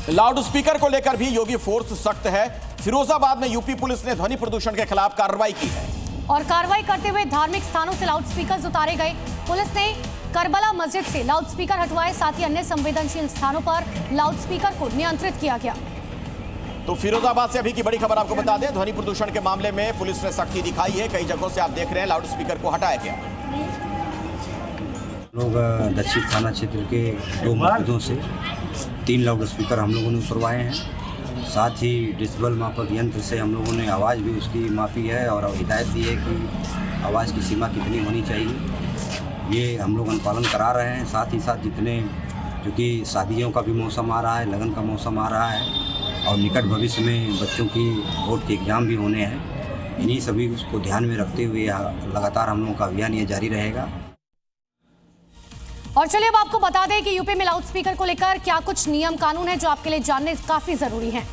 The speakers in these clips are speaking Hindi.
लाउड स्पीकर को लेकर भी योगी फोर्स सख्त है। फिरोजाबाद में यूपी पुलिस ने ध्वनि प्रदूषण के खिलाफ कार्रवाई की है और कार्रवाई करते हुए धार्मिक स्थानों से लाउड स्पीकर उतारे गए। पुलिस ने करबला मस्जिद से लाउड स्पीकर हटवाए, साथ ही अन्य संवेदनशील स्थानों पर लाउड स्पीकर को नियंत्रित किया गया। तो फिरोजाबाद से अभी की बड़ी खबर आपको बता दें, ध्वनि प्रदूषण के मामले में पुलिस ने सख्ती दिखाई है। कई जगहों से आप देख रहे हैं लाउड स्पीकर को हटाया गया। लोग दक्षिण थाना क्षेत्र के 2 मस्जिदों से 3 लाउड स्पीकर हम लोगों ने उतरवाए हैं। साथ ही डेसिबल मापक यंत्र से हम लोगों ने आवाज़ भी उसकी मापी है और हिदायत दी है कि आवाज़ की सीमा कितनी होनी चाहिए। ये हम लोग अनुपालन करा रहे हैं। साथ ही साथ जितने क्योंकि शादियों का भी मौसम आ रहा है, लगन का मौसम आ रहा है और निकट भविष्य में बच्चों की बोर्ड के एग्ज़ाम भी होने हैं, इन्हीं सभी को ध्यान में रखते हुए लगातार हम लोगों का अभियान ये जारी रहेगा। और चलिए अब आपको बता दें कि यूपी में लाउड स्पीकर को लेकर क्या कुछ नियम कानून है जो आपके लिए जानने काफी जरूरी है।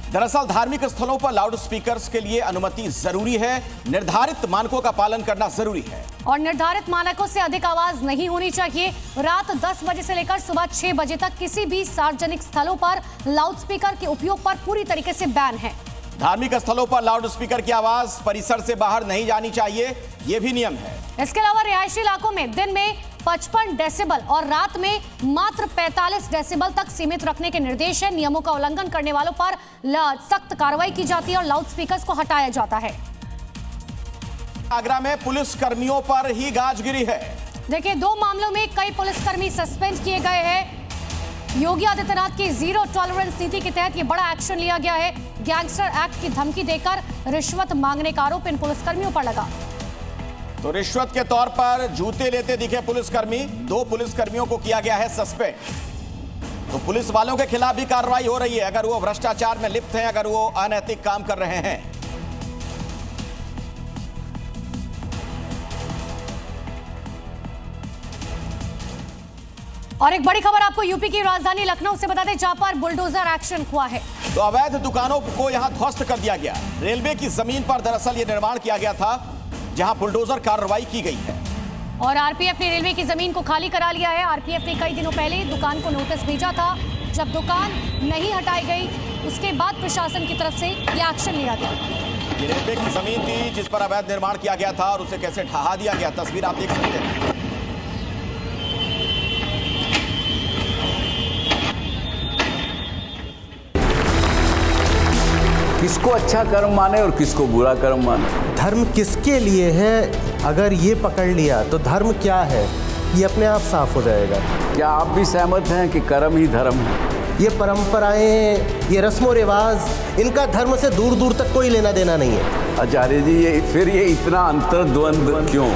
दरअसल धार्मिक स्थलों पर लाउड स्पीकर्स के लिए अनुमति जरूरी है, निर्धारित मानकों का पालन करना जरूरी है और निर्धारित मानकों से अधिक आवाज नहीं होनी चाहिए। रात 10 बजे से लेकर सुबह 6 बजे तक किसी भी सार्वजनिक स्थलों पर लाउड स्पीकर के उपयोग पर पूरी तरीके से बैन है। धार्मिक स्थलों पर लाउड स्पीकर की आवाज परिसर से बाहर नहीं जानी चाहिए, यह भी नियम है। इसके अलावा रिहायशी इलाकों में दिन में 55 डेसिबल और रात में मात्र 45 डेसिबल तक सीमित रखने के निर्देश है। नियमों का उल्लंघन करने वालों पर सख्त कार्रवाई की जाती है और लाउड स्पीकर्स को हटाया जाता है। आगरा में पुलिस कर्मियों पर ही गाज गिरी है। देखिए, 2 मामलों में कई पुलिसकर्मी सस्पेंड किए गए हैं। योगी आदित्यनाथ की जीरो टॉलरेंस नीति के तहत ये बड़ा एक्शन लिया गया है। गैंगस्टर एक्ट की धमकी देकर रिश्वत मांगने का आरोप इन पुलिसकर्मियों पर लगा। तो रिश्वत के तौर पर जूते लेते दिखे पुलिसकर्मी, 2 पुलिसकर्मियों को किया गया है सस्पेंड। तो पुलिस वालों के खिलाफ भी कार्रवाई हो रही है अगर वो भ्रष्टाचार में लिप्त हैं, अगर वो अनैतिक काम कर रहे हैं। और एक बड़ी खबर आपको यूपी की राजधानी लखनऊ से बता दें, जहां पर बुलडोजर एक्शन हुआ है। तो अवैध दुकानों को यहां ध्वस्त कर दिया गया। रेलवे की जमीन पर दरअसल ये निर्माण किया गया था, जहां बुलडोजर कार्रवाई की गई है। और आरपीएफ ने रेलवे की जमीन को खाली करा लिया है। आरपीएफ ने कई दिनों पहले दुकान को नोटिस भेजा था। जब दुकान नहीं हटाई गई, उसके बाद प्रशासन की तरफ से यह एक्शन लिया गया। ये रेलवे की जमीन थी जिस पर अवैध निर्माण किया गया था और उसे कैसे ढहा दिया गया, तस्वीर आप देख सकते हैं। किसको अच्छा कर्म माने और किसको बुरा कर्म माने। धर्म किसके लिए है, अगर ये पकड़ लिया तो धर्म क्या है ये अपने आप साफ हो जाएगा। क्या आप भी सहमत हैं कि कर्म ही धर्म है? ये परंपराएं, ये रस्मों रिवाज, इनका धर्म से दूर दूर तक कोई लेना देना नहीं है। आचार्य जी, ये इतना अंतर्द्वंद क्यों?